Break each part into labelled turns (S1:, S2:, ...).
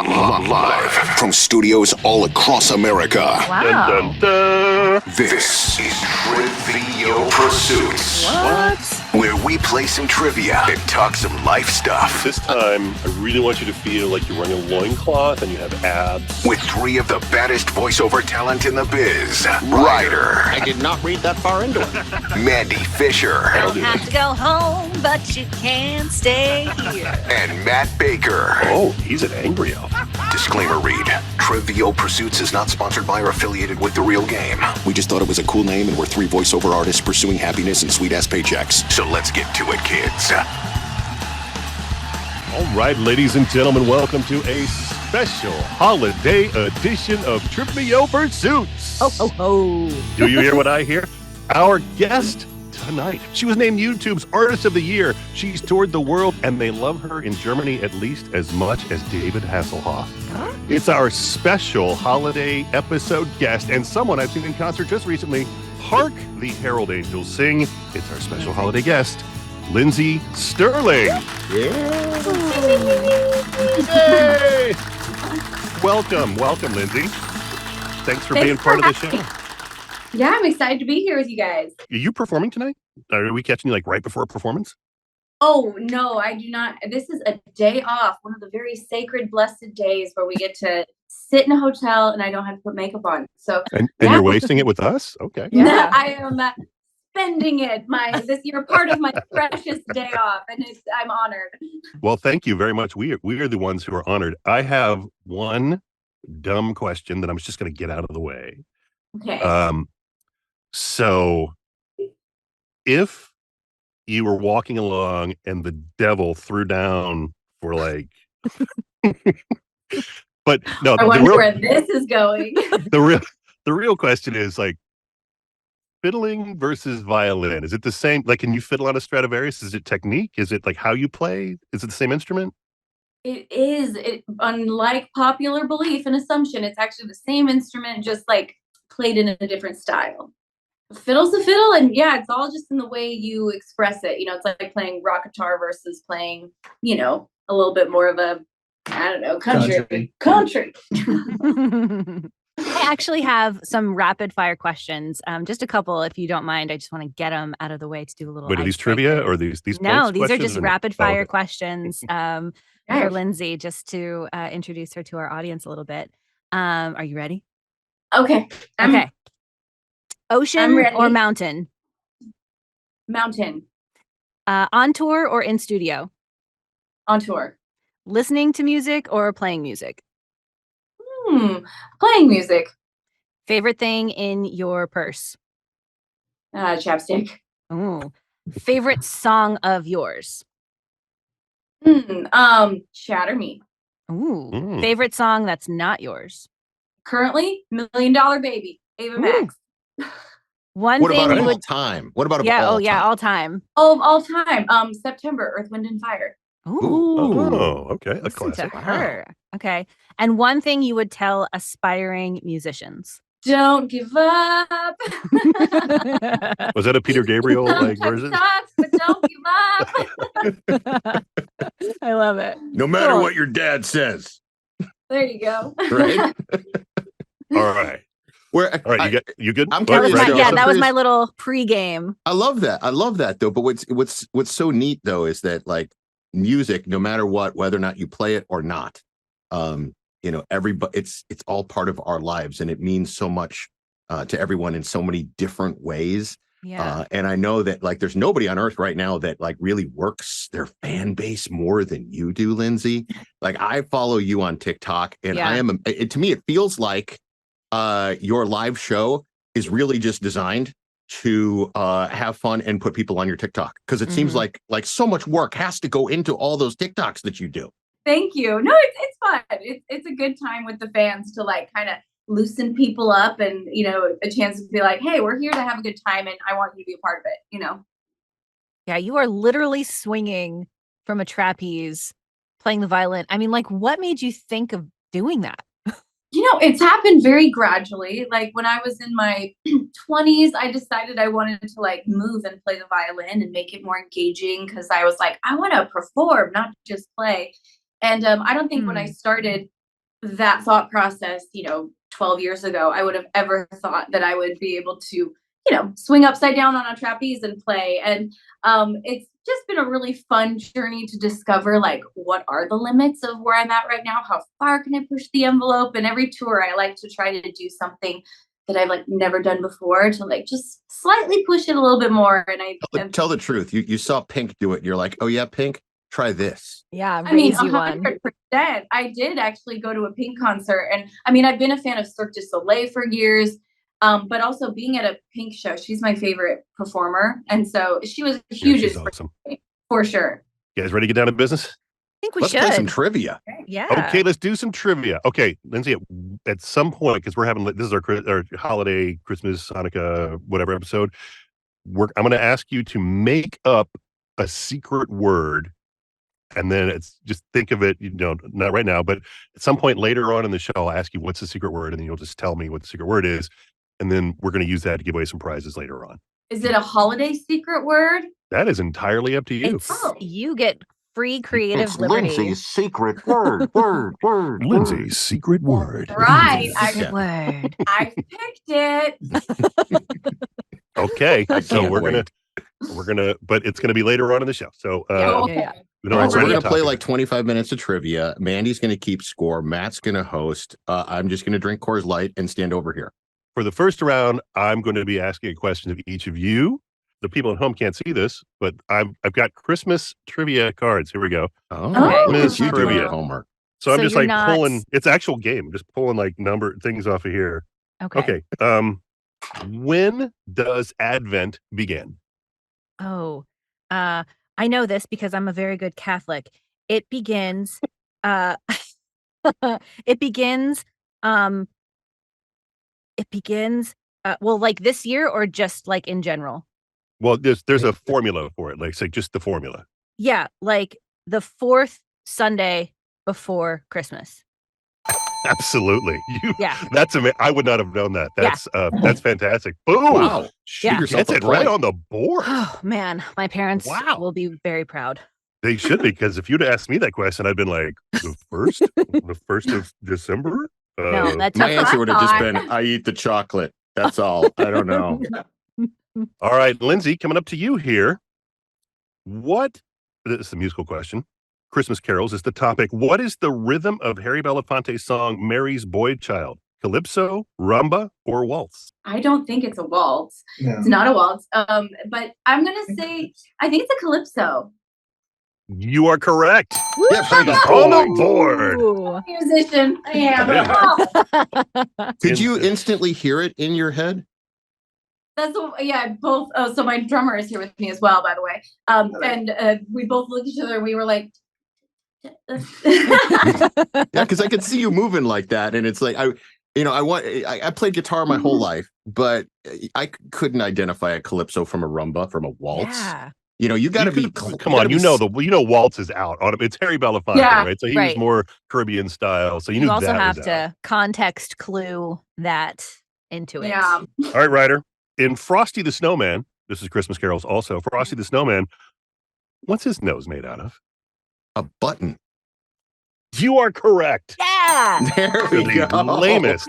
S1: Live from studios all across America.
S2: Wow.
S3: Dun, dun, dun.
S1: This is Trivial Pursuits.
S2: What?
S1: Where we play some trivia and talk some life stuff.
S3: This time, I really want you to feel like you're wearing a loincloth and you have abs.
S1: With three of the baddest voiceover talent in the biz. Ryder.
S4: I did not read that far into it.
S1: Mandy Fisher.
S2: Don't have to go home, but you can stay here.
S1: And Matt Baker.
S3: Oh, he's an angry elf.
S1: Disclaimer read. Trivial Pursuits is not sponsored by or affiliated with The Real Game. We just thought it was a cool name and we're three voiceover artists pursuing happiness and sweet-ass paychecks. So let's get to it, kids.
S3: All right, ladies and gentlemen, welcome to a special holiday edition of Trivial Pursuits.
S2: Oh, ho, ho.
S3: Do you hear what I hear? Our guest tonight. She was named YouTube's Artist of the Year. She's toured the world, and they love her in Germany at least as much as David Hasselhoff.
S2: Huh?
S3: It's our special holiday episode guest, and someone I've seen in concert just recently. Hark the Herald Angels sing. It's our special holiday guest, Lindsey Stirling.
S4: Yeah.
S3: Yay! Welcome, Lindsey. Thanks for being part of the show.
S5: Yeah, I'm excited to be here with you guys.
S3: Are you performing tonight? Are we catching you like right before a performance?
S5: Oh, no, I do not. This is a day off, one of the very sacred, blessed days where we get to sit in a hotel and I don't have to put makeup on. So,
S3: And
S5: yeah.
S3: you're wasting it with us? Okay.
S5: Yeah. I am spending it. You're part of my precious day off, and I'm honored.
S3: Well, thank you very much. We are the ones who are honored. I have one dumb question that I'm just going to get out of the way.
S5: Okay.
S3: So if you were walking along and the devil threw down for like, but no,
S5: I wonder where this is going.
S3: the real question is like fiddling versus violin. Is it the same? Like, can you fiddle on a Stradivarius? Is it technique? Is it like how you play? Is it the same instrument?
S5: It is. Unlike popular belief and assumption, it's actually the same instrument, just like played in a different style. Fiddle's a fiddle, and yeah, it's all just in the way you express it. You know, it's like playing rock guitar versus playing, a little bit more of a, I don't know, country.
S2: I actually have some rapid fire questions. Just a couple, if you don't mind. I just want to get them out of the way to do a little.
S3: Wait, are these trivia or these?
S2: No, these are just
S3: or
S2: rapid fire
S3: okay.
S2: questions for Lindsey, just to introduce her to our audience a little bit. Are you ready?
S5: Okay.
S2: Okay. Ocean or mountain?
S5: Mountain.
S2: On tour or in studio?
S5: On tour.
S2: Listening to music or playing music?
S5: Playing music.
S2: Favorite thing in your purse?
S5: Chapstick.
S2: Ooh. Favorite song of yours?
S5: Shatter Me.
S2: Ooh. Favorite song that's not yours?
S5: Currently, $1 Million Baby. Ava Max.
S2: One
S4: What
S2: thing
S4: about
S2: you
S4: all
S2: would
S4: time? What about
S2: all
S4: time?
S2: time.
S5: All time. September, Earth, Wind, and Fire.
S2: Ooh.
S3: Oh, okay. A
S2: Listen to
S3: classic.
S2: her. Okay. And one thing you would tell aspiring musicians?
S5: Don't give up.
S3: Was that a Peter Gabriel like
S5: Sometimes
S3: version?
S5: sucks, but don't give up.
S2: I love it.
S4: No matter
S2: Cool.
S4: what your dad says,
S5: There you go.
S4: right?
S3: All right.
S4: Where,
S3: All right. You good?
S4: I'm
S2: That was
S4: curious,
S2: my,
S4: I'm
S2: that was
S4: curious.
S2: my little pregame.
S4: I love that though. But what's so neat though is that like music, no matter what, whether or not you play it or not, everybody, it's all part of our lives, and it means so much to everyone in so many different ways.
S2: Yeah.
S4: And I know that like there's nobody on earth right now that like really works their fan base more than you do, Lindsey. Like I follow you on TikTok, and
S2: Yeah.
S4: to me it feels like your live show is really just designed to have fun and put people on your TikTok, because it seems like so much work has to go into all those TikToks that you do.
S5: Thank you. No, it's fun. It's a good time with the fans to like kind of loosen people up, and a chance to be like, hey, we're here to have a good time, and I want you to be a part of it.
S2: Yeah, you are literally swinging from a trapeze, playing the violin. I mean, like, what made you think of doing that?
S5: It's happened very gradually. Like when I was in my 20s, I decided I wanted to like move and play the violin and make it more engaging, because I was like, I want to perform, not just play. And I don't think when I started that thought process, 12 years ago, I would have ever thought that I would be able to, swing upside down on a trapeze and play. And it's just been a really fun journey to discover, like, what are the limits of where I'm at right now? How far can I push the envelope? And every tour, I like to try to do something that I've like never done before to like just slightly push it a little bit more. And
S4: Tell the truth. You saw Pink do it. You're like, oh yeah, Pink, try this.
S2: Yeah,
S5: I mean,
S2: raise you one.
S5: 100%. I did actually go to a Pink concert, and I mean, I've been a fan of Cirque du Soleil for years, but also being at a Pink show, she's my favorite performer, and so she was a huge
S3: she's
S5: inspiration
S3: awesome.
S5: for sure.
S3: You guys ready to get down to business?
S2: I think we
S4: Let's
S2: should.
S4: play some trivia.
S2: Yeah.
S3: Okay, let's do some trivia. Okay, Lindsay, at some point, because we're having this is our holiday, Christmas, Hanukkah, whatever episode. I'm going to ask you to make up a secret word, and then it's just think of it. Not right now, but at some point later on in the show, I'll ask you what's the secret word, and then you'll just tell me what the secret word is, and then we're going to use that to give away some prizes later on.
S5: Is it a holiday secret word?
S3: That is entirely up to you.
S2: You get free creative liberty.
S1: Lindsay's secret word.
S3: Lindsay's secret word.
S5: Right.
S2: Secret word.
S5: I picked it.
S3: Okay,
S4: I
S3: so
S4: can't
S3: we're
S4: wait.
S3: gonna, but it's gonna be later on in the show. So
S2: Yeah.
S3: we
S4: All
S3: don't
S4: right, so we're
S3: ready
S4: gonna
S3: to
S4: play
S3: talk
S4: like 25 minutes of trivia. Mandy's gonna keep score. Matt's gonna host. I'm just gonna drink Coors Light and stand over here.
S3: For the first round, I'm going to be asking a question of each of you. The people at home can't see this, but I've got Christmas trivia cards. Here we go.
S4: Oh,
S2: Okay.
S4: look at you doing
S3: Trivia.
S4: your homework.
S3: So I'm
S2: So
S3: just
S2: you're
S3: like
S2: not-
S3: pulling. It's actual game. I'm just pulling like number things off of here.
S2: Okay.
S3: When does Advent begin?
S2: Oh, I know this because I'm a very good Catholic. It begins, it begins, well, like this year or just like in general?
S3: Well, there's a formula for it. Like, say just the formula.
S2: Yeah, like the fourth Sunday before Christmas.
S3: Absolutely.
S2: Yeah.
S3: That's amazing. I would not have known that. That's fantastic. Boom.
S4: Wow. Shoot
S2: Yeah.
S4: yourself
S3: Gets
S4: a
S3: it right
S4: point.
S3: on the board.
S2: Oh man, my parents
S3: Wow.
S2: will be very proud.
S3: They should be, because if you'd asked me that question, I'd been like, the first of December.
S2: No, that
S4: My
S2: took
S4: answer would have just been, I eat the chocolate. That's all. I don't know.
S3: All right, Lindsay, coming up to you here. This is a musical question. Christmas carols is the topic. What is the rhythm of Harry Belafonte's song Mary's Boy Child? Calypso, rumba, or waltz?
S5: I don't think it's a waltz.
S6: No.
S5: It's not a waltz. But I'm gonna say I think it's a calypso.
S3: You are correct.
S4: Yeah, play the
S3: On
S4: point.
S3: the board.
S2: Ooh.
S5: Musician, I am.
S3: Yeah.
S5: Oh,
S4: Could you instantly hear it in your head?
S5: both. Oh, so my drummer is here with me as well, by the way. And we both looked at each other and we were like.
S4: Yeah, because I could see you moving like that, and it's like I played guitar my whole life, but I couldn't identify a calypso from a rumba, from a waltz.
S2: Yeah.
S4: You got to be.
S3: Come on, waltz is out. It's Harry Belafonte,
S5: Yeah,
S3: right? So he
S2: right.
S3: was more Caribbean style. So you knew
S2: also
S3: that
S2: have
S3: was
S2: to
S3: out.
S2: context clue that into it.
S5: Yeah.
S3: All right, Ryder. In Frosty the Snowman, this is Christmas carols also. Frosty the Snowman, what's his nose made out of?
S4: A button.
S3: You are correct.
S2: Yeah.
S4: There we
S3: The
S4: go.
S3: lamest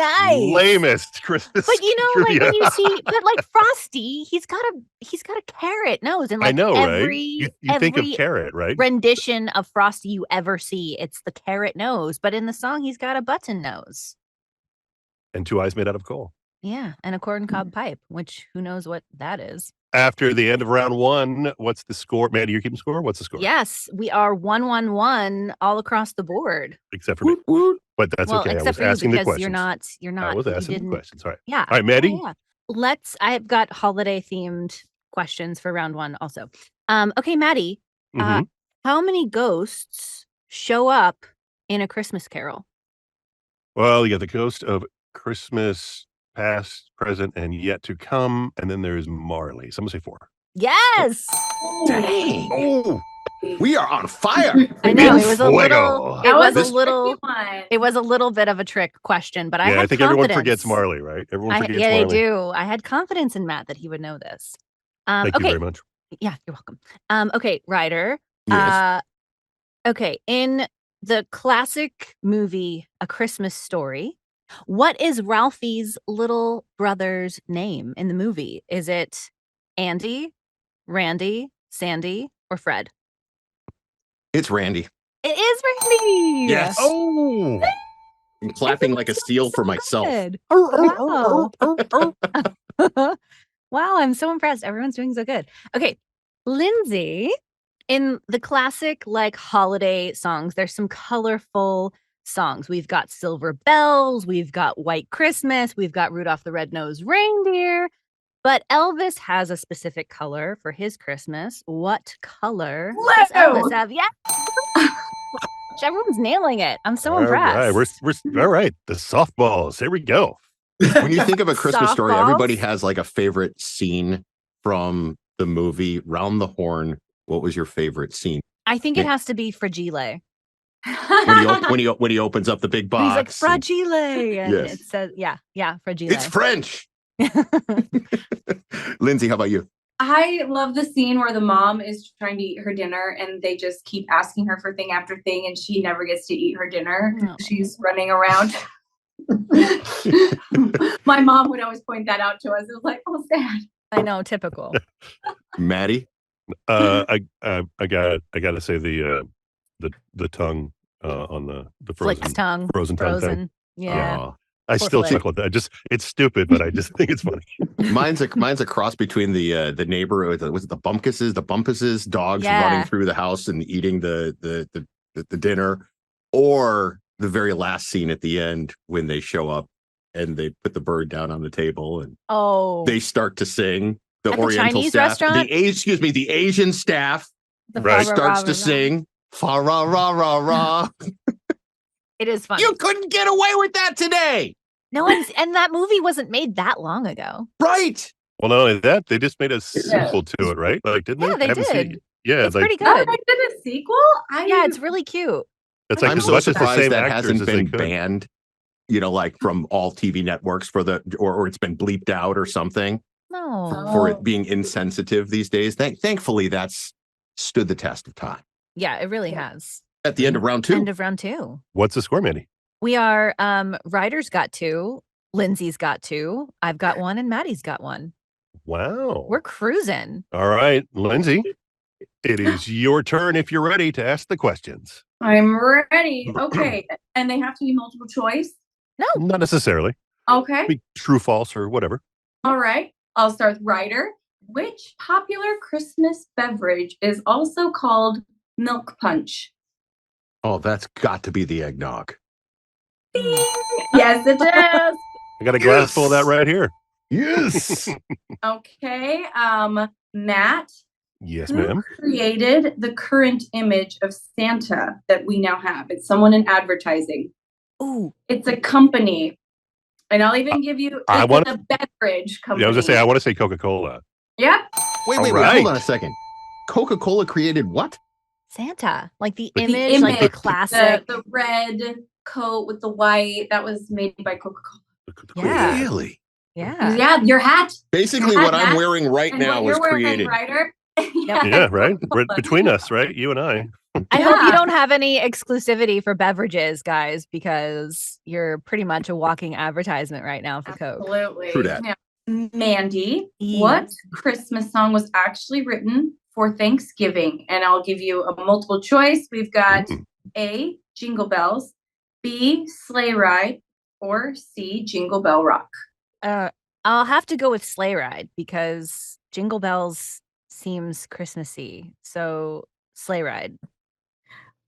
S3: Christmas.
S2: But like
S3: trivia.
S2: when you see, but like Frosty, he's got a carrot nose, and like
S3: I know,
S2: every
S3: right? You think of
S2: every
S3: carrot, right?
S2: rendition of Frosty you ever see, it's the carrot nose. But in the song, he's got a button nose.
S3: And two eyes made out of coal.
S2: Yeah, and a corncob pipe, which who knows what that is.
S3: After the end of round one, what's the score? Mandy, you're keeping score? What's the score?
S2: Yes, we are 1-1-1 all across the board.
S3: Except for me.
S4: Woot, woot.
S3: But that's
S2: well,
S3: okay. I
S2: except
S3: was
S2: for you
S3: asking the
S2: because
S3: questions.
S2: you're not.
S3: I was
S2: you
S3: asking the
S2: didn't-
S3: questions. All right.
S2: Yeah.
S3: All right, Maddie.
S2: Yeah. I've got holiday themed questions for round one also. Okay, Maddie,
S3: Mhm.
S2: how many ghosts show up in A Christmas Carol?
S3: Well, you got the ghost of Christmas past, present, and yet to come. And then there's Marley. So I'm going to say 4.
S2: Yes.
S4: Dang.
S3: Oh,
S4: We are on fire.
S2: I know
S3: Bien
S2: it was
S3: fuego.
S2: a little
S5: That was
S2: a
S5: a
S2: little
S5: tricky one.
S2: it was a little bit of a trick question, but I
S3: yeah,
S2: had
S3: I think everyone
S2: confidence.
S3: forgets Marley, right? Everyone forgets
S2: Yeah, they
S3: Marley.
S2: do. I had confidence in Matt that he would know this.
S3: Thank
S2: Okay.
S3: you very much.
S2: Yeah, you're welcome. Okay, Ryder.
S4: Yes.
S2: Okay, in The classic movie A Christmas Story. What is Ralphie's little brother's name in the movie? Is it Andy, Randy, Sandy, or Fred?
S4: It's Randy.
S2: It is Randy.
S4: Yes.
S3: Oh,
S4: I'm clapping like a
S2: Everyone's
S4: seal
S2: doing
S4: for
S2: so
S4: myself.
S2: good. Wow. Wow, I'm so impressed. Everyone's doing so good. Okay, Lindsay, in the classic like holiday songs, there's some colorful songs. We've got Silver Bells, we've got White Christmas, we've got Rudolph the Red-Nosed Reindeer, but Elvis has a specific color for his Christmas. What color does Elvis
S5: Blue.
S2: have? Yeah. Everyone's nailing it. I'm so
S3: all right.
S2: impressed.
S3: We're all right. The softballs. Here we go.
S4: When you think of A Christmas Story, everybody
S2: Softballs?
S4: has like a favorite scene from the movie. Round the horn. What was your favorite scene?
S2: I think it has to be Fragile.
S4: When he opens up the big
S2: He's like
S4: box.
S2: Fragile, and
S4: Yes.
S2: it says, yeah, Fragile.
S4: It's French. Lindsay, how about you?
S5: I love the scene where the mom is trying to eat her dinner and they just keep asking her for thing after thing and she never gets to eat her dinner.
S2: No.
S5: She's running around. My mom would always point that out to us. It was like, oh, sad.
S2: I know, typical.
S4: Maddie?
S3: I gotta say the tongue on the frozen
S2: Flicks tongue.
S3: frozen tongue thing.
S2: Frozen. Yeah.
S4: Aw.
S3: I
S2: Poor
S3: still
S2: Flick.
S3: chuckle at that. It's stupid, but I just think it's funny.
S4: Mine's a cross between the neighbor, was it the Bumpuses dogs
S2: Yeah.
S4: running through the house and eating the dinner, or the very last scene at the end when they show up and they put the bird down on the table and
S2: Oh,
S4: they start to sing. The
S2: At the
S4: Oriental
S2: Chinese
S4: staff,
S2: restaurant?
S4: the Asian staff
S2: the
S3: Right.
S2: fa- ra-
S4: starts
S2: ra-
S4: to
S2: ra-
S4: sing. Fa ra ra ra ra.
S2: It is funny.
S4: You couldn't get away with that today,
S2: No, and that movie wasn't made that long ago.
S4: right?
S3: Well, not only that, they just made a sequel to it, right? Like, didn't
S2: Yeah,
S3: they?
S2: they
S3: I haven't seen
S2: did.
S3: it. Yeah,
S2: It's
S3: like
S2: pretty
S5: Oh,
S2: good.
S5: they did a sequel?
S2: Yeah, it's really cute.
S3: it's like
S4: I'm
S3: as
S4: so
S3: much as the
S4: surprised
S3: same
S4: that
S3: actors
S4: hasn't
S3: as they
S4: been
S3: could.
S4: banned, like from all TV networks or it's been bleeped out or something
S2: No.
S4: for
S5: Oh.
S4: it being insensitive these days. Thankfully, that's stood the test of time.
S2: Yeah, it really has.
S4: At the end of round 2,
S2: End of round 2.
S3: What's the score, Mandy?
S2: We are Ryder's got 2, Lindsay's got 2, I've got 1, and Maddie's got 1.
S3: Wow.
S2: We're cruising.
S3: All right, Lindsay. It is your turn if you're ready to ask the questions.
S5: I'm ready. Okay. And they have to be multiple choice.
S3: Not necessarily.
S5: Okay.
S3: Be true, false, or whatever.
S5: All right. I'll start with Ryder. Which popular Christmas beverage is also called milk punch?
S4: oh, that's got to be the eggnog.
S5: Yes, it is.
S3: I got a glass full of that right here.
S4: Yes.
S5: Okay. Matt,
S3: Yes,
S5: who
S3: ma'am.
S5: created the current image of Santa that we now have? It's someone in advertising.
S2: Ooh,
S5: It's a company. And I'll even give you
S3: I
S5: it's
S3: wanna-
S5: a beverage company.
S3: Yeah, I was gonna say I want to say Coca-Cola.
S5: Yep.
S4: Wait,
S3: All
S4: hold on a
S3: right.
S4: second. Coca-Cola created what?
S2: Santa. Like the
S3: The
S2: image, like the
S5: image,
S2: classic.
S5: The red coat with the white. That was made by Coca-Cola.
S2: Yeah.
S4: Really?
S2: Yeah.
S5: Yeah, your hat.
S4: Basically,
S5: Your
S4: what
S5: hat,
S4: I'm
S5: Matt,
S4: wearing right
S5: and
S4: now
S5: what
S4: was
S5: you're wearing,
S4: created.
S5: Ryder.
S3: Yeah, right. Right between us, right? You and I.
S2: I hope you
S5: Yeah.
S2: don't have any exclusivity for beverages, guys, because you're pretty much a walking advertisement right now for Coke.
S5: Absolutely.
S4: True that.
S5: Now, Mandy,
S2: Yes.
S5: what Christmas song was actually written for Thanksgiving? And I'll give you a multiple choice. We've got
S3: Mm.
S5: A, Jingle Bells, B, Sleigh Ride, or C, Jingle Bell Rock.
S2: I'll have to go with Sleigh Ride because Jingle Bells seems Christmassy. So Sleigh Ride.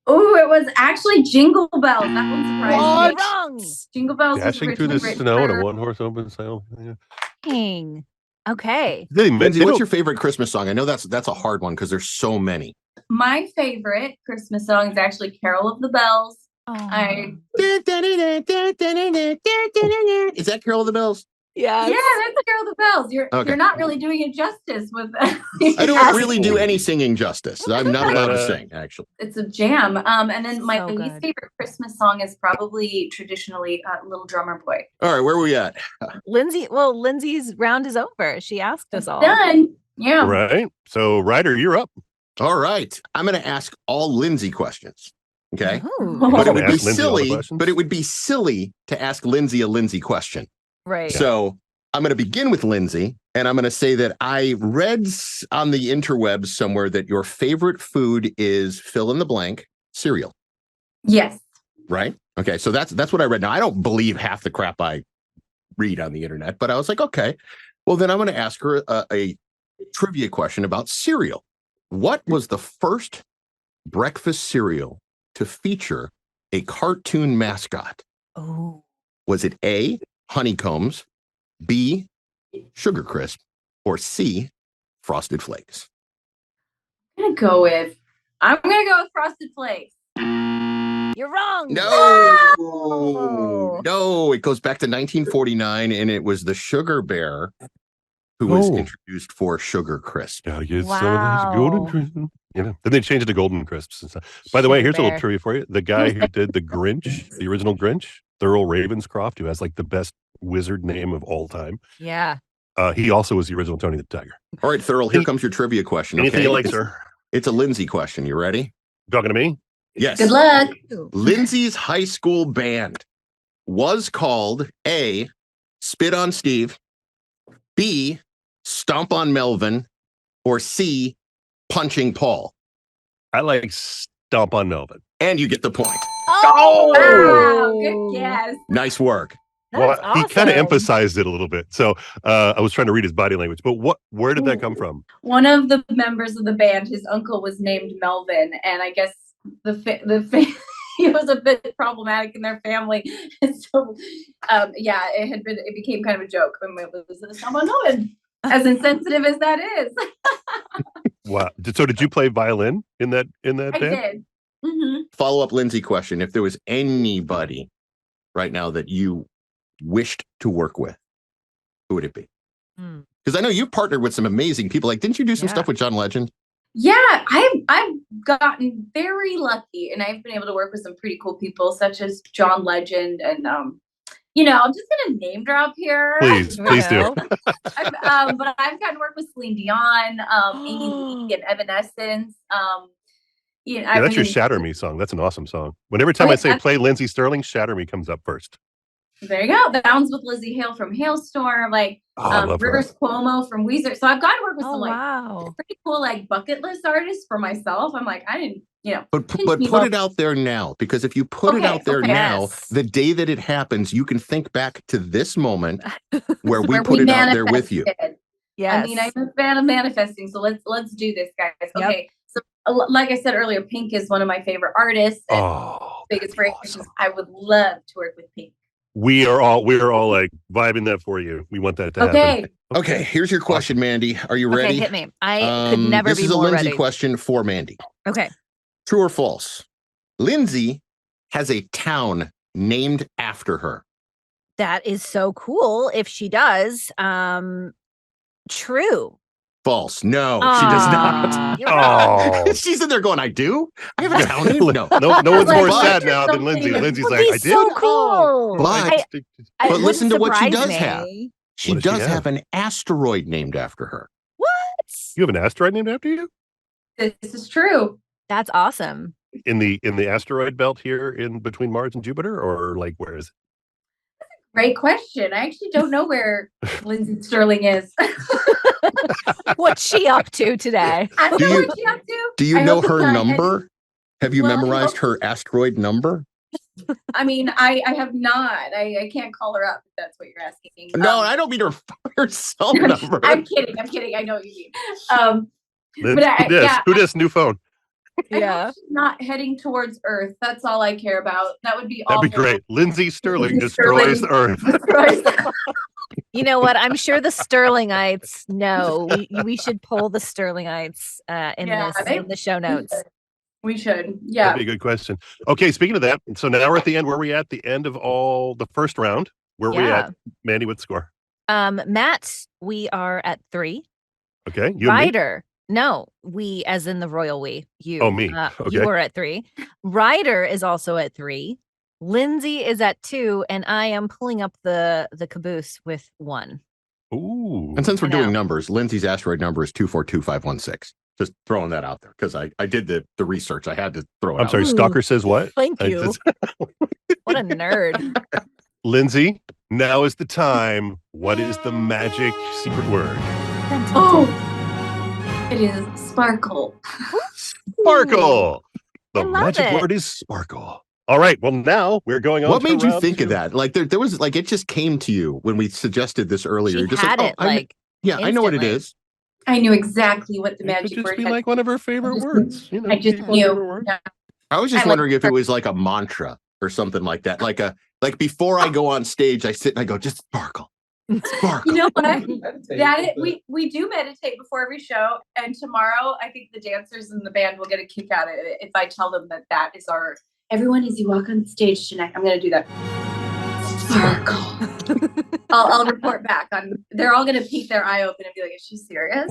S5: Oh, it was actually Jingle Bells. That one surprised me.
S2: Wrong.
S5: Jingle Bells was
S3: Dashing through the
S5: originally written
S3: snow in
S5: for-
S3: a one-horse open sail. Yeah.
S2: Dang. Okay.
S4: Lindsay, what's
S3: don't-
S4: your favorite Christmas song? I know that's a hard one because there's so many.
S5: My favorite Christmas song is actually Carol of the Bells.
S2: Oh.
S4: Is that Carol of the Bells?
S2: Yes.
S5: Yeah, that's Carol of the Bells.
S4: Okay.
S5: You're not really doing it justice with
S4: I don't really do any singing justice. I'm not allowed to
S3: Uh,
S4: sing, actually.
S5: It's a jam. And then my
S2: So
S5: least
S2: good.
S5: favorite Christmas song is probably traditionally Little Drummer Boy.
S4: All right, where are we at?
S2: Lindsay's round is over. She asked us all.
S5: Done. Yeah.
S3: Right. So, Ryder, you're up.
S4: All right. I'm going to ask all Lindsay questions. Okay.
S2: Ooh.
S4: But it
S3: Gonna
S4: would be
S3: ask Lindsay all the
S4: silly.
S3: questions?
S4: But it would be silly to ask Lindsay a Lindsay question.
S2: Right.
S4: So I'm going to begin with Lindsay, and I'm going to say that I read on the interwebs somewhere that your favorite food is fill in the blank cereal.
S5: Yes.
S4: Right. Okay. So that's what I read. Now I don't believe half the crap I read on the internet, but I was like, okay, well then I'm going to ask her a trivia question about cereal. What was the first breakfast cereal to feature a cartoon mascot?
S2: Oh.
S4: Was it A, Honeycombs, B, Sugar Crisp, or C, Frosted Flakes?
S5: I'm gonna go with Frosted Flakes.
S2: You're wrong.
S4: No, no, it goes back to 1949, and it was the Sugar Bear who was introduced for Sugar Crisp.
S3: Gotta get some of these golden crisps. Then they changed it to golden crisps and stuff. By the way, here's a little trivia for you. The guy who did the Grinch, the original Grinch, Thurl Ravenscroft, who has like the best wizard name of all time.
S2: Yeah.
S3: He also was the original Tony the Tiger.
S4: All right, Thurl, here comes your trivia question.
S3: Anything you like, sir?
S4: It's a Lindsay question. You ready?
S3: Talking to me?
S4: Yes.
S5: Good luck.
S4: Lindsay's high school band was called A, Spit on Steve, B, Stomp on Melvin, or C, Punching Paul.
S3: I like Stomp on Melvin.
S4: And you get the point.
S2: Oh,
S5: Wow, good guess.
S4: Nice work.
S3: Well,
S2: That's
S3: he kind of
S2: awesome.
S3: emphasized it a little bit. So I was trying to read his body language. But where did that come from?
S5: One of the members of the band, his uncle was named Melvin, and I guess he was a bit problematic in their family, and so it became kind of a joke. It was someone Melvin, as insensitive as that is.
S3: Wow. So did you play violin in that
S5: I
S3: band?
S5: did. Mm-hmm.
S4: Follow-up Lindsay question. If there was anybody right now that you wished to work with, who would it be? Because I know you've partnered with some amazing people. Like, didn't you do some stuff with John Legend?
S5: Yeah, I've gotten very lucky, and I've been able to work with some pretty cool people, such as John Legend, and I'm just gonna name drop here.
S3: Please do.
S5: But I've gotten to work with Celine Dion, Amy Lee, and Evanescence.
S3: That's your Shatter Me song. That's an awesome song. Whenever time I say play Lindsey Stirling, Shatter Me comes up first.
S5: There you go. The Bounds with Lizzie Hale from Hailstorm, Rivers Cuomo from Weezer. So I've gotten to work with some pretty cool bucket list artists for myself. I'm like, I didn't,
S4: But put it out there now, because if you put it out there now, the day that it happens, you can think back to this moment where we put it out there with you.
S5: Yes. I mean, I'm a fan of manifesting, so let's do this, guys. Yep. Okay. So like I said earlier, Pink is one of my favorite artists. And biggest inspirations. I would love to work with Pink.
S3: We are all like vibing that for you. We want that to happen.
S4: Okay. Here's your question, Mandy. Are you ready?
S2: Okay, hit me. I could never be more ready.
S4: This is a Lindsay question for Mandy.
S2: Okay.
S4: True or false? Lindsay has a town named after her.
S2: That is so cool if she does. True.
S4: False. No, she does not. She's in there going, I do? I have a town name? No one's more sad now than Lindsay. Lindsay's like, I did?
S2: So cool.
S4: But listen to what she does have. She does have an asteroid named after her.
S2: What?
S3: You have an asteroid named after you?
S5: This is true.
S2: That's awesome.
S3: In the asteroid belt here in between Mars and Jupiter, or like where is it?
S5: Great question. I actually don't know where Lindsey Stirling is.
S2: What's she up to today?
S5: I don't know what she's up to.
S4: Do you know her number? Have you memorized her asteroid number?
S5: I mean, I have not. I can't call her up if that's what you're asking.
S4: No, I don't mean her cell number.
S5: I'm kidding. I know what you mean.
S3: Who dis? New phone.
S5: Yeah. Not heading towards Earth. That's all I care about. That would be awful.
S3: That'd be great. Lindsey Stirling destroys the Earth.
S2: You know what? I'm sure the Stirlingites know. We should pull the Stirlingites in the show notes.
S5: We should. Yeah.
S3: That'd be a good question. Okay, speaking of that, so now we're at the end. Where are we at the end of all the first round? Where are we at? Mandy, what's the score?
S2: Matt, we are at 3.
S3: Okay. You
S2: Ryder. No, we as in the royal we. You.
S3: Oh, me. Okay.
S2: You were at 3. Ryder is also at 3. Lindsay is at 2, and I am pulling up the caboose with 1.
S3: Ooh.
S4: And since we're doing numbers, Lindsay's asteroid number is 242516. Just throwing that out there because I did the research. I had to throw it
S3: I'm
S4: out
S3: sorry,
S4: there.
S3: Stalker says what?
S2: Thank
S3: I
S2: you.
S3: just-
S2: What a nerd.
S3: Lindsay, now is the time. What is the magic secret word?
S5: Oh, it is sparkle.
S3: Sparkle. The
S2: I love
S3: magic
S2: it.
S3: word is sparkle. All right. Well, now we're going on.
S4: What
S3: to
S4: made you
S3: round
S4: think
S3: two.
S4: of that? Like there was like it just came to you when we suggested this earlier.
S2: She
S4: You're just
S2: had
S4: like,
S2: it
S4: oh, I know what it
S2: instantly.
S4: is.
S5: I knew exactly what the
S3: It
S5: magic
S3: could just
S5: word
S3: be
S5: had.
S3: like one of her favorite
S5: just-
S3: words. You know,
S5: I just
S3: people's favorite
S5: knew.
S3: word.
S5: Yeah.
S4: I was just
S5: I like
S4: wondering if it was like a mantra or something like that. Like before I go on stage, I sit and I go, just sparkle. Sparkle.
S5: You know what? We do meditate before every show, and tomorrow I think the dancers in the band will get a kick out of it if I tell them that is our everyone as you walk on stage tonight. I'm gonna do that. Sparkle. I'll report back on. They're all gonna peek their eye open and be like, "Is she serious?"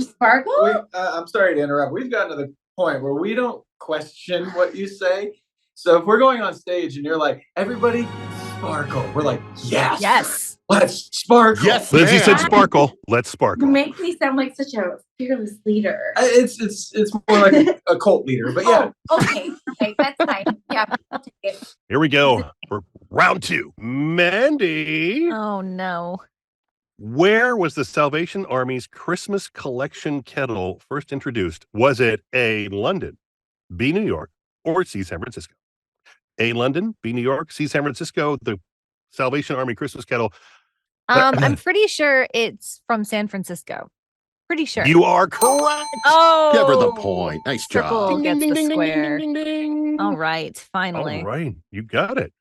S5: Sparkle.
S6: I'm sorry to interrupt. We've gotten to the point where we don't question what you say. So if we're going on stage and you're like, everybody sparkle, we're like, yes, let's sparkle.
S4: Yes,
S3: Lindsay
S4: man.
S3: said sparkle. Let's
S5: You
S3: sparkle.
S5: make me sound like such a fearless leader.
S6: It's more like a cult leader, but yeah.
S5: Oh, okay, that's fine. Yeah, I'll take it.
S3: Here we go for round two. Mandy,
S2: Oh no.
S3: where was the Salvation Army's Christmas collection kettle first introduced? Was it A, London, B, New York, or C, San Francisco? A, London, B, New York, C, San Francisco. The Salvation Army Christmas kettle.
S2: I'm pretty sure it's from San Francisco. Pretty sure.
S3: You are correct.
S2: Oh,
S4: Give her the point. Nice
S2: Circle
S4: job.
S2: gets the square.
S3: ding, ding.
S2: All right, finally.
S3: All right, you got it.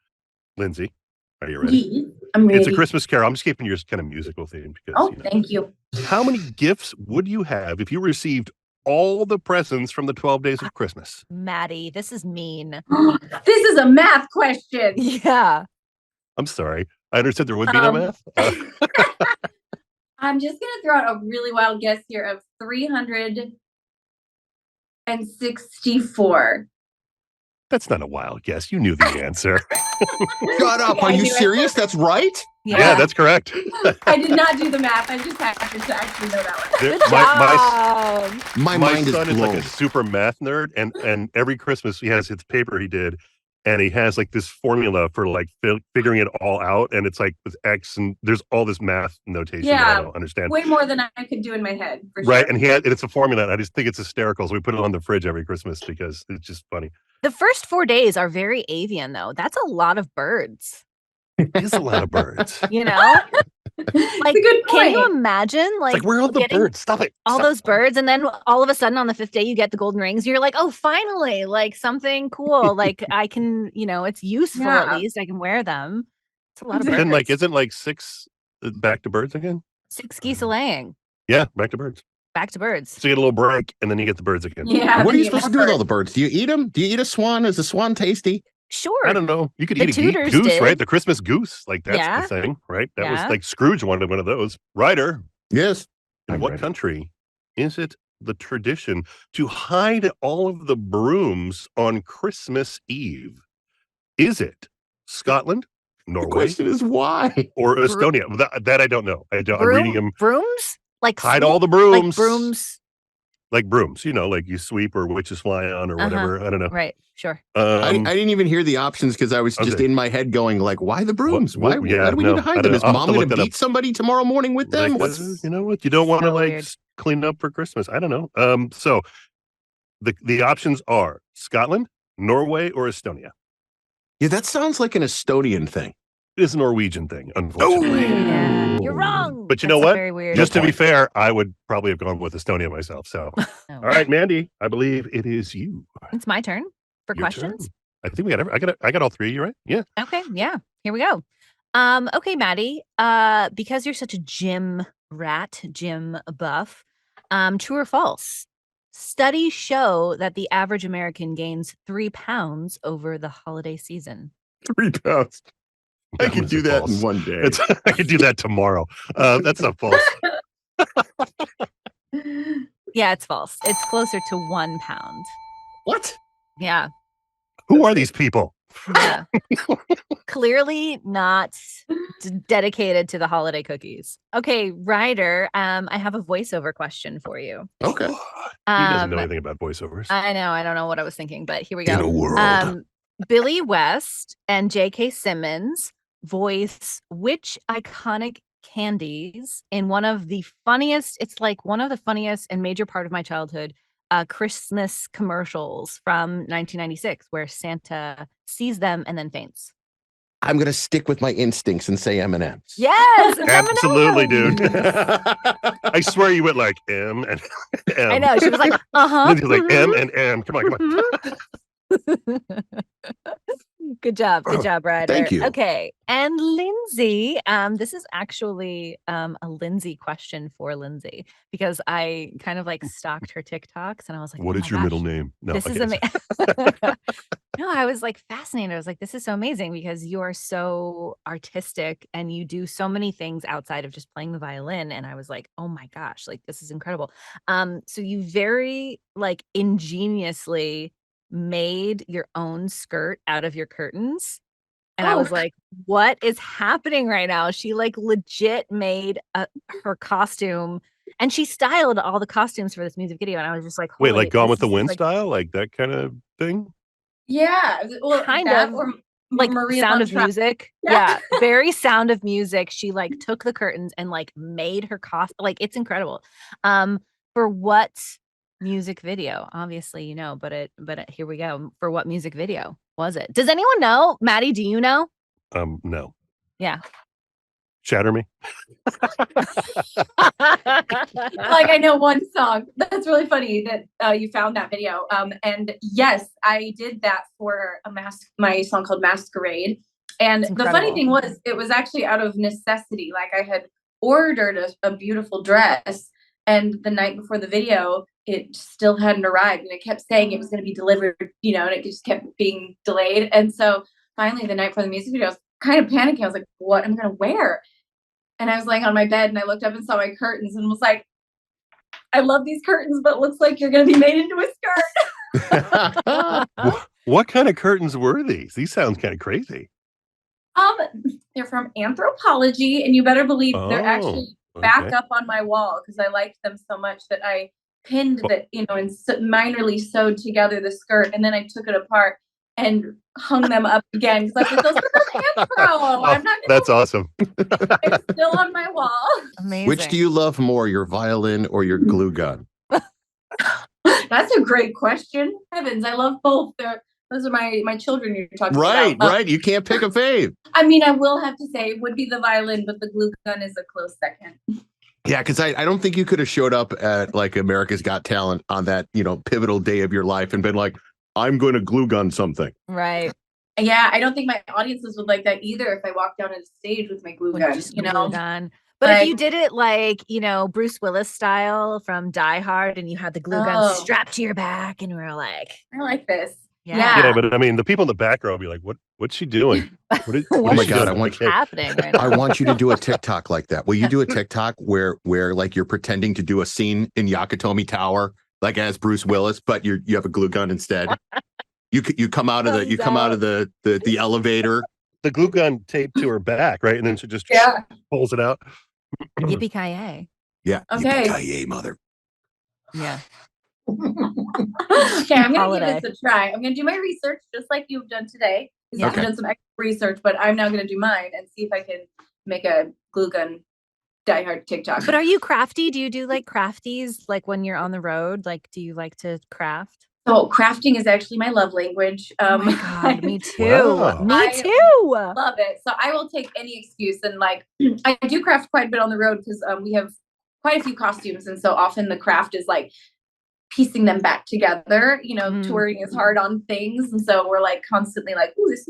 S3: Lindsay, are you ready?
S5: Yeah, I'm ready.
S3: It's a Christmas Carol. I'm just keeping yours kind of musical theme because.
S5: Oh,
S3: you know.
S5: thank you.
S3: How many gifts would you have if you received all the presents from the 12 days of Christmas?
S2: Maddie, this is mean.
S5: This is a math question.
S2: Yeah.
S3: I'm sorry. I understood there would be no math.
S5: I'm just gonna throw out a really wild guess here of 364.
S3: That's not a wild guess. You knew the answer.
S4: Shut up.
S5: Yeah,
S4: Are
S5: I
S4: you
S5: knew it.
S4: serious? That's right?
S3: Yeah, that's correct.
S5: I did not do the math. I just happened to actually know that one.
S3: There-
S2: Good
S3: my
S2: job.
S4: My
S3: my
S4: mind is
S3: son is like
S4: blown.
S3: a super math nerd, and every Christmas he has his paper he did, and he has like this formula for like figuring it all out, and it's like with X, and there's all this math notation that I
S5: Yeah,
S3: don't understand.
S5: Way more than I could do in my head. For
S3: Right,
S5: sure.
S3: and it's a formula, and I just think it's hysterical. So we put it on the fridge every Christmas because it's just funny.
S2: The first 4 days are very avian, though. That's a lot of birds.
S3: It's a lot of birds.
S2: You know,
S5: It's
S2: like,
S5: a good
S2: can you
S5: point.
S2: imagine,
S3: Like,
S2: like,
S3: where are all the
S2: getting
S3: birds? Stop it.
S2: all
S3: Stop.
S2: those birds, and then all of a sudden on the 5th day you get the golden rings. You're like, oh, finally, like something cool. Like I can, it's useful at
S5: Yeah.
S2: least. I can wear them. It's a lot of
S3: But
S2: birds.
S3: then, isn't like 6 back to birds again?
S2: 6 geese a laying.
S3: Yeah, back to birds.
S2: Back to birds.
S3: So you get a little break, and then you get the birds again.
S5: Yeah.
S4: What are you
S5: then
S4: supposed to do with all the birds? Do you eat them? Do you eat a swan? Is a swan tasty?
S2: Sure.
S3: I don't know. You could
S2: The
S3: eat a
S2: Tudors
S3: goose,
S2: did.
S3: right? The Christmas goose. Like, that's
S2: Yeah.
S3: the thing, right? That
S2: Yeah.
S3: was like Scrooge wanted one of those. Ryder,
S4: Yes.
S3: in
S4: I'm
S3: what
S4: ready.
S3: country is it the tradition to hide all of the brooms on Christmas Eve? Is it Scotland,
S4: The
S3: Norway,
S4: question is why?
S3: or Estonia? That I don't know. I'm reading them.
S2: Brooms? Like
S3: Hide
S2: sweep?
S3: all the
S2: Like
S3: brooms.
S2: brooms.
S3: Like brooms, like you sweep or witches fly on or whatever. I don't know.
S2: Right. Sure.
S4: I didn't even hear the options because I was just
S3: Okay.
S4: in my head going like, why the brooms?
S3: What-
S4: Why
S3: yeah,
S4: do we
S3: no,
S4: need to
S3: I
S4: hide
S3: don't
S4: them?
S3: know.
S4: Is
S3: I'll have
S4: mom
S3: to
S4: going
S3: look
S4: to
S3: that up.
S4: beat somebody tomorrow morning with them?
S3: Like,
S4: What's
S3: you know what? You don't want to
S2: So weird.
S3: clean up for Christmas. I don't know. So the options are Scotland, Norway, or Estonia.
S4: Yeah, that sounds like an Estonian thing.
S3: It is a Norwegian thing, unfortunately.
S2: Yeah. You're wrong.
S3: But you know
S2: That's
S3: what?
S2: Very weird.
S3: Just to be fair, I would probably have gone with Estonia myself. So,
S2: Oh.
S3: all right, Mandy, I believe it is you.
S2: It's my turn for
S3: Your
S2: questions.
S3: turn. I think I got all three of you right. Yeah.
S2: Okay, yeah. Here we go. Okay, Maddie. Because you're such a gym rat, gym buff, true or false? Studies show that the average American gains 3 pounds over the holiday season.
S4: 3 pounds. I
S3: That
S4: could
S3: was
S4: do
S3: a
S4: that
S3: false.
S4: in one day.
S3: I could do that tomorrow. That's not false.
S2: Yeah, it's false. It's closer to 1 pound.
S4: What?
S2: Yeah.
S3: Who are these people?
S2: Yeah. Clearly not dedicated to the holiday cookies. Okay, Ryder, I have a voiceover question for you.
S4: Okay.
S3: He doesn't know anything about voiceovers.
S2: I know. I don't know what I was thinking, but here we go.
S1: In a world.
S2: Billy West and J.K. Simmons voice which iconic candies in one of the funniest, it's like one of the funniest and major part of my childhood Christmas commercials from 1996 where Santa sees them and then faints.
S4: I'm gonna stick with my instincts and say M&M's.
S2: Yes,
S3: Absolutely,
S2: M&Ms.
S3: dude. I swear you went like M and M.
S2: I know. She was like,
S3: Lindsay's like M and M. Come on.
S2: Good job, Ryder.
S4: Thank you.
S2: Okay, and Lindsay, this is actually a Lindsay question for Lindsay because I kind of like stalked her TikToks and I was like,
S3: What
S2: oh
S3: is
S2: my
S3: your
S2: gosh,
S3: middle name? No,
S2: this is
S3: okay.
S2: amazing. No, I was like fascinated. I was like, this is so amazing because you're so artistic and you do so many things outside of just playing the violin. And I was like, oh my gosh, like this is incredible. So you very like ingeniously made your own skirt out of your curtains. And I was like, what is happening right now? She like legit made her costume and she styled all the costumes for this music video. And I was just like,
S3: Wait, like Gone with the
S2: is
S3: Wind
S2: like,
S3: style? Like that kind of thing?
S5: Yeah, well,
S2: kind
S5: that
S2: of
S5: or
S2: like
S5: Maria
S2: Sound of
S5: Von Trapp.
S2: Music.
S5: Yeah.
S2: Yeah, very Sound of Music. She like took the curtains and like made her costume. Like it's incredible. For what music video? Obviously, you know, but here we go. For what music video was it? Does anyone know? Maddie, do you know?
S3: No.
S2: Yeah.
S3: Shatter Me.
S5: Like I know one song. That's really funny that you found that video. And yes, I did that for my song called Masquerade. And the funny thing was, it was actually out of necessity. Like I had ordered a beautiful dress, and the night before the video, it still hadn't arrived, and it kept saying it was going to be delivered, you know, and it just kept being delayed. And so finally, the night before the music video, I was kind of panicking. I was like, "What am I going to wear?" And I was laying on my bed and I looked up and saw my curtains and was like, I love these curtains, but it looks like you're going to be made into a skirt.
S3: What kind of curtains were these? These sound kind of crazy.
S5: They're from Anthropology, and you better believe they're actually back up on my wall because I liked them so much that I pinned that, you know, and minorly sewed together the skirt, and then I took it apart and hung them up again because I was like, those are from Anthro. I'm not.
S3: That's awesome.
S5: They're still on my wall.
S2: Amazing.
S4: Which do you love more, your violin or your glue gun?
S5: That's a great question. Heavens, I love both. Those are my children you're talking
S4: about.
S5: Right.
S4: You can't pick a fave.
S5: I mean, I will have to say it would be the violin, but the glue gun is a close second.
S4: Yeah, because I don't think you could have showed up at like America's Got Talent on that, you know, pivotal day of your life and been like, I'm going to glue gun something.
S2: Right.
S5: Yeah, I don't think my audiences would like that either if I walked down on stage with my glue gun, you know.
S2: But if you did it like, you know, Bruce Willis style from Die Hard and you had the glue gun strapped to your back and we were like,
S5: I like this.
S3: Yeah, but I mean, the people in the back row will be like, what's she doing? What is
S4: God,
S2: happening right now?
S4: I want you to do a TikTok like that. Will you do a TikTok where like you're pretending to do a scene in Yakatomi Tower, like as Bruce Willis, but you have a glue gun instead? You come out of the elevator.
S3: The glue gun taped to her back, right? And then she just pulls it out.
S2: Yippee-ki-yay.
S4: Yeah.
S5: Okay.
S4: Yippee-ki-yay, mother.
S2: Yeah.
S5: Okay, I'm going to give this a try. I'm going to do my research just like you've done today. Yeah. I've done some extra research, but I'm now going to do mine and see if I can make a glue gun Die Hard TikTok.
S2: But are you crafty? Do you do like crafties like when you're on the road? Like, do you like to craft?
S5: So crafting is actually my love language.
S2: Oh my God, me too.
S3: Wow.
S2: Me too.
S5: Love it. So I will take any excuse, and like I do craft quite a bit on the road because we have quite a few costumes, and so often the craft is like piecing them back together. You know, touring is hard on things, and so we're like constantly like, "Ooh, this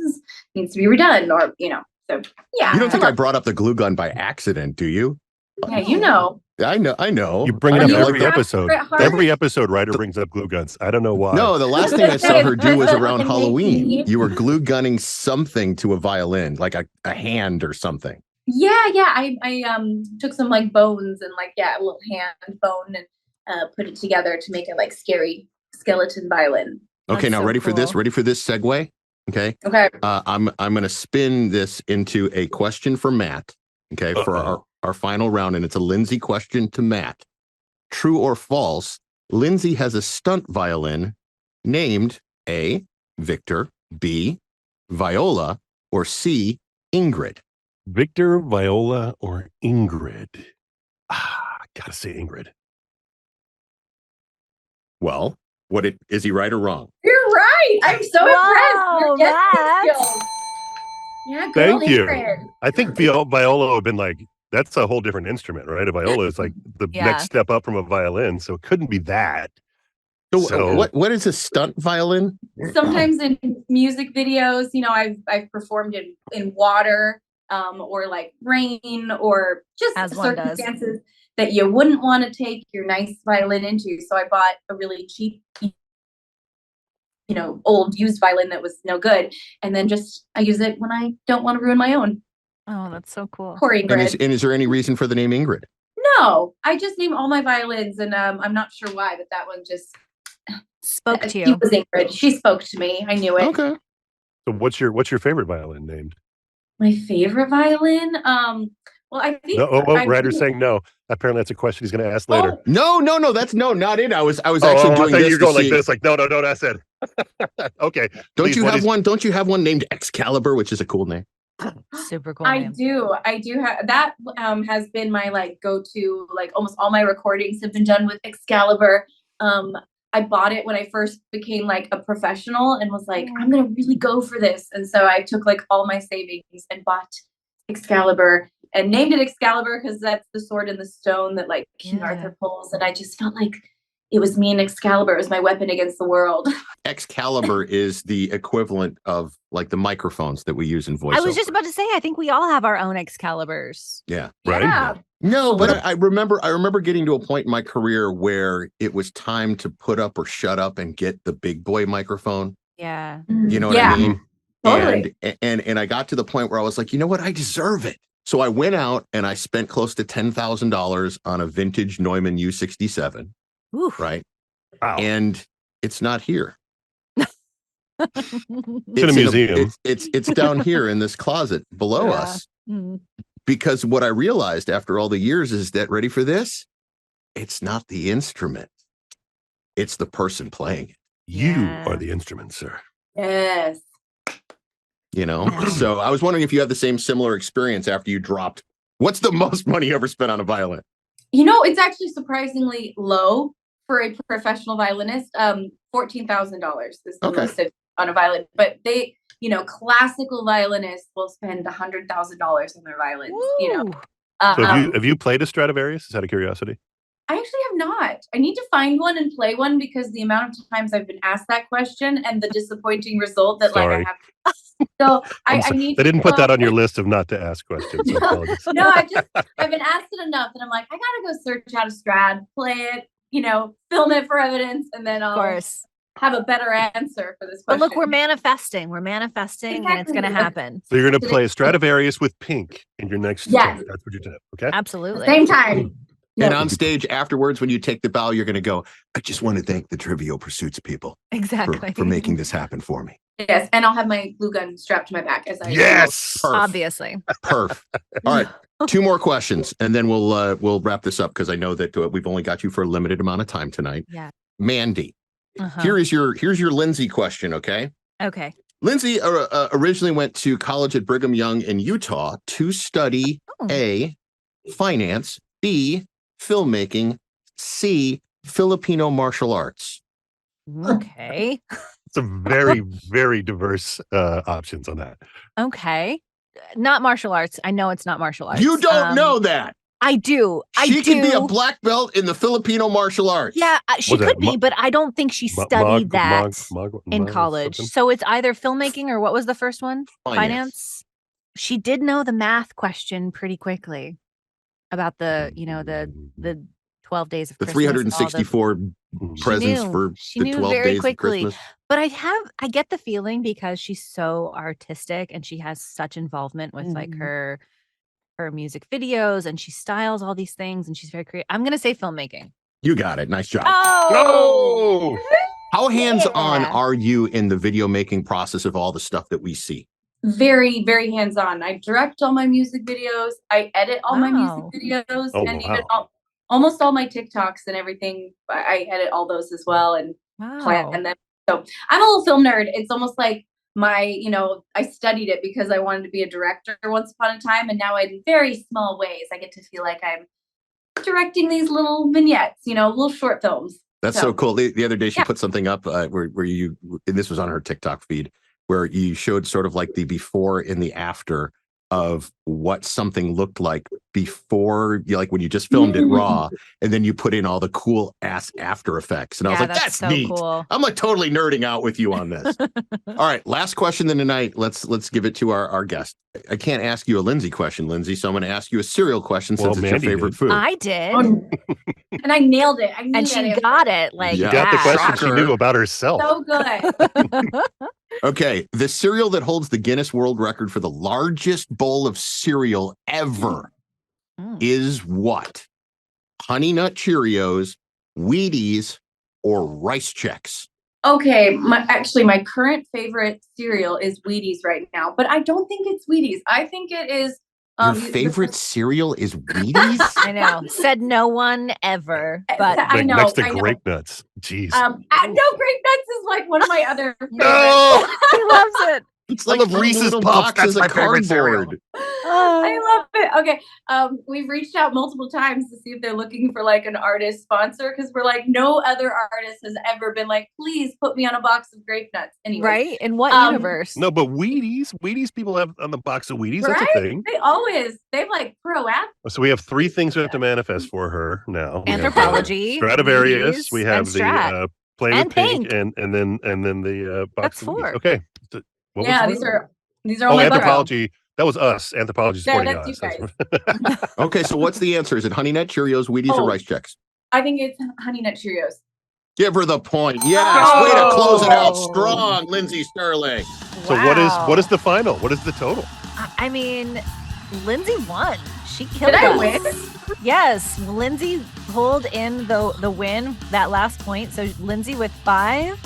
S5: needs to be redone," or you know. So yeah.
S4: You don't think I brought up the glue gun by accident, do you?
S5: Yeah, you know.
S4: I know.
S3: You bring it up every episode. Every episode, Ryder brings up glue guns. I don't know why.
S4: No, the last thing I saw her do was around Halloween. You were glue gunning something to a violin, like a hand or something.
S5: Yeah. I took some like bones and like a little hand bone and put it together to make a like scary skeleton violin.
S4: Okay,
S2: That's
S4: now
S2: so
S4: ready
S2: cool.
S4: for this? Ready for this segue? Okay.
S5: Okay.
S4: I'm going to spin this into a question for Matt. Okay, for our final round, and it's a Lindsey question to Matt. True or false? Lindsey has a stunt violin named A, Victor, B, Viola, or C, Ingrid.
S3: Victor, Viola, or Ingrid? Gotta say Ingrid.
S4: Well, is he right or wrong?
S5: You're right. I'm so
S2: Wow,
S5: impressed. Your guessing
S2: Matt.
S5: skills. Yeah, good
S3: Thank
S5: old
S3: you.
S5: Ingrid.
S3: I think Viola would have been like, that's a whole different instrument, right? A viola is like the next step up from a violin, so it couldn't be that.
S4: So what is a stunt violin?
S5: Sometimes in music videos, I've performed in water, or like rain, or just
S2: As one does.
S5: circumstances that you wouldn't want to take your nice violin into. So I bought a really cheap, old used violin that was no good, and then I use it when I don't want to ruin my own.
S2: Oh, that's so cool.
S5: Poor Ingrid.
S4: And is there any reason for the name Ingrid?
S5: No, I just name all my violins, and I'm not sure why, but that one just
S2: spoke to you.
S5: She was Ingrid. She spoke to me. I knew it.
S4: Okay.
S3: So what's your favorite violin named?
S5: My favorite violin? Well, I think
S3: Ryder's saying no. Apparently that's a question he's gonna ask later.
S4: No, that's not it. I was actually doing this.
S3: You're going like this, like no, don't ask it. Okay.
S4: Don't you have one named Excalibur, which is a cool name?
S2: Super cool.
S5: I do have that. Has been my go-to. Almost all my recordings have been done with Excalibur. I bought it when I first became a professional and was like, I'm gonna really go for this. And so I took all my savings and bought Excalibur and named it Excalibur because that's the sword and the stone that King Arthur pulls. And I just felt like it was me and Excalibur as my weapon against the world.
S4: Excalibur is the equivalent of the microphones that we use in voiceover.
S2: I was just about to say, I think we all have our own Excaliburs.
S4: Yeah.
S3: Right.
S5: Yeah.
S4: No, but I remember getting to a point in my career where it was time to put up or shut up and get the big boy microphone.
S2: Yeah.
S4: You know what I mean?
S5: Totally.
S4: And I got to the point where I was like, you know what? I deserve it. So I went out and I spent close to $10,000 on a vintage Neumann U67.
S2: Oof.
S4: Right.
S3: Wow.
S4: And it's not here.
S3: It's in a museum.
S4: It's down here in this closet below us.
S2: Mm-hmm.
S4: Because what I realized after all the years is that, ready for this? It's not the instrument. It's the person playing it.
S3: You are the instrument, sir.
S5: Yes.
S4: So I was wondering if you had the same similar experience after you dropped. What's the most money you ever spent on a violin?
S5: It's actually surprisingly low for a professional violinist. $14,000 is the most on a violin. But they, classical violinists will spend $100,000 on their violins.
S3: So have you played a Stradivarius? Just out of curiosity.
S5: I actually have not. I need to find one and play one because the amount of times I've been asked that question and the disappointing result that I have. So I need.
S3: They didn't put that on your list of not to ask questions. So
S5: no, I've been asked it enough that I'm like, I gotta go search out a Strad, play it, film it for evidence, and then I'll have a better answer for this question.
S2: But look, we're manifesting, and it's going to happen.
S3: So you're going to play a Stradivarius with Pink in your next show. That's what you're doing. Okay.
S2: Absolutely.
S5: Same time.
S4: And on stage afterwards, when you take the bow, you're going to go, I just want to thank the Trivial Pursuits people.
S2: Exactly.
S4: For making this happen for me.
S5: Yes. And I'll have my glue gun strapped to my back as I
S3: Yes.
S2: Obviously.
S4: Perf. All right. 2 more questions and then we'll wrap this up because I know that we've only got you for a limited amount of time tonight.
S2: Yeah.
S4: Mandy, here's your Lindsey question. Okay. Lindsey originally went to college at Brigham Young in Utah to study A, finance, B, filmmaking, C, Filipino martial arts.
S2: Okay.
S3: It's a very, very diverse options on that.
S2: Okay. Not martial arts. I know it's not martial arts.
S4: You don't know that.
S2: I do.
S4: She could be a black belt in the Filipino martial arts.
S2: Yeah, she could be, but I don't think she studied that in college. So it's either filmmaking or what was the first one? Finance. She did know the math question pretty quickly about the 12 days of
S4: the
S2: Christmas.
S4: 364 presents for the 12 days of Christmas.
S2: But I get the feeling because she's so artistic and she has such involvement with her music videos and she styles all these things and she's very creative. I'm going to say filmmaking.
S4: You got it. Nice job.
S2: Oh!
S4: How hands-on
S2: Yeah.
S4: are you in the video making process of all the stuff that we see?
S5: Very, very hands-on. I direct all my music videos. I edit all my music
S2: Wow.
S5: videos,
S3: Oh,
S5: and even
S3: wow.
S5: almost all my TikToks and everything. I edit all those as well and plan
S2: Wow.
S5: them. So I'm a little film nerd. It's almost like I studied it because I wanted to be a director once upon a time, and now in very small ways, I get to feel like I'm directing these little vignettes, little short films.
S4: That's so cool. The other day she
S5: Yeah.
S4: put something up where you, and this was on her TikTok feed, where you showed sort of like the before and the after of what something looked like before, like when you just filmed it raw, and then you put in all the cool ass after effects. And I was
S2: Yeah,
S4: like, that's
S2: so
S4: neat.
S2: cool.
S4: I'm like totally nerding out with you on this. All right, last question then tonight. Let's give it to our guest. I can't ask you a Lindsey question, Lindsey, so I'm going to ask you a cereal question since it's
S3: Mandy
S4: your favorite
S3: did.
S4: food.
S2: I did.
S5: And I nailed it. I knew
S2: And
S5: that
S2: she
S5: answer.
S2: got it. Like,
S3: She
S4: Yeah.
S3: got the question she
S4: Shocker.
S3: knew about herself.
S5: So good.
S4: Okay, the cereal that holds the Guinness World Record for the largest bowl of cereal ever is what? Honey Nut Cheerios, Wheaties, or Rice Chex?
S5: Okay, my current favorite cereal is Wheaties right now, but I don't think it's Wheaties. I think it is.
S4: Your favorite cereal is Wheaties?
S2: I know. Said no one ever. But
S5: I know.
S3: Next to
S5: I know.
S3: grape nuts. Jeez.
S5: No, Grape Nuts is like one of my other favorites.
S3: No!
S2: he loves it.
S4: It's
S3: I love
S4: little
S3: Reese's
S4: little
S3: Puffs.
S4: boxes
S3: That's
S4: of
S3: my favorite cereal.
S4: cardboard.
S5: I love it. Okay. We've reached out multiple times to see if they're looking for like an artist sponsor, because we're like, no other artist has ever been like, please put me on a box of Grape Nuts. Anyway.
S2: Right? In what universe?
S3: No, but Wheaties people have on the box of Wheaties.
S5: Right?
S3: That's a thing.
S5: They've like proactive.
S3: So we have three things we have to manifest for her now. We have,
S2: Anthropology,
S3: Stradivarius.
S2: Wheaties,
S3: We have
S2: and Strat.
S3: the Play
S2: And
S3: with Pink,
S2: Pink.
S3: and then the box
S2: That's
S3: of Wheaties.
S2: 4.
S3: Okay. What was
S5: these are all my buckets.
S3: Anthropology. That was us. Anthropology supporting
S5: that's
S3: us.
S5: you guys.
S4: Okay, so what's the answer? Is it Honey Nut Cheerios, Wheaties, or Rice Chex?
S5: I think it's Honey Nut Cheerios.
S4: Give her the point. Yes, way to close it out strong, Lindsey Stirling.
S3: So what is the final? What is the total?
S2: I mean, Lindsey won. She killed
S5: Did I
S2: us.
S5: win?
S2: Yes, Lindsey pulled in the win, that last point. So Lindsey with 5,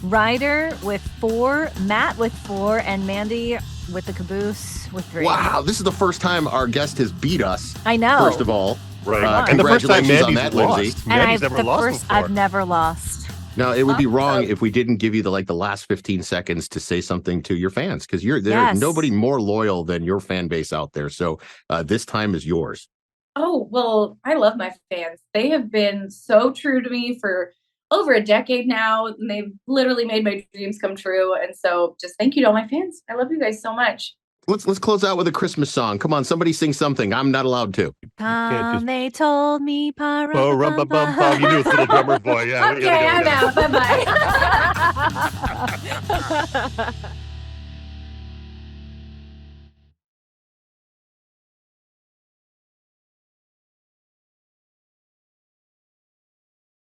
S2: Ryder with 4, Matt with 4, and Mandy with the caboose with 3.
S4: Wow, this is the first time our guest has beat us.
S2: I know.
S4: First of all,
S3: Right. And the first time
S4: congratulations on
S3: Mandy's
S4: that,
S3: lost.
S4: Lindsey.
S2: And
S3: Mandy's never lost before.
S2: I've never lost.
S4: Now, it would be wrong if we didn't give you the last 15 seconds to say something to your fans, because there's nobody more loyal than your fan base out there. So this time is yours.
S5: Oh, well, I love my fans. They have been so true to me for over a decade now, and they've literally made my dreams come true. And so just thank you to all my fans. I love you guys so much.
S4: Let's close out with a Christmas song. Come on, somebody sing something. I'm not allowed to.
S2: They told me,
S3: Pa-rum-ba-bum-bum. You knew it's little drummer boy. Yeah.
S5: Okay, I'm out. Bye-bye.
S2: bye.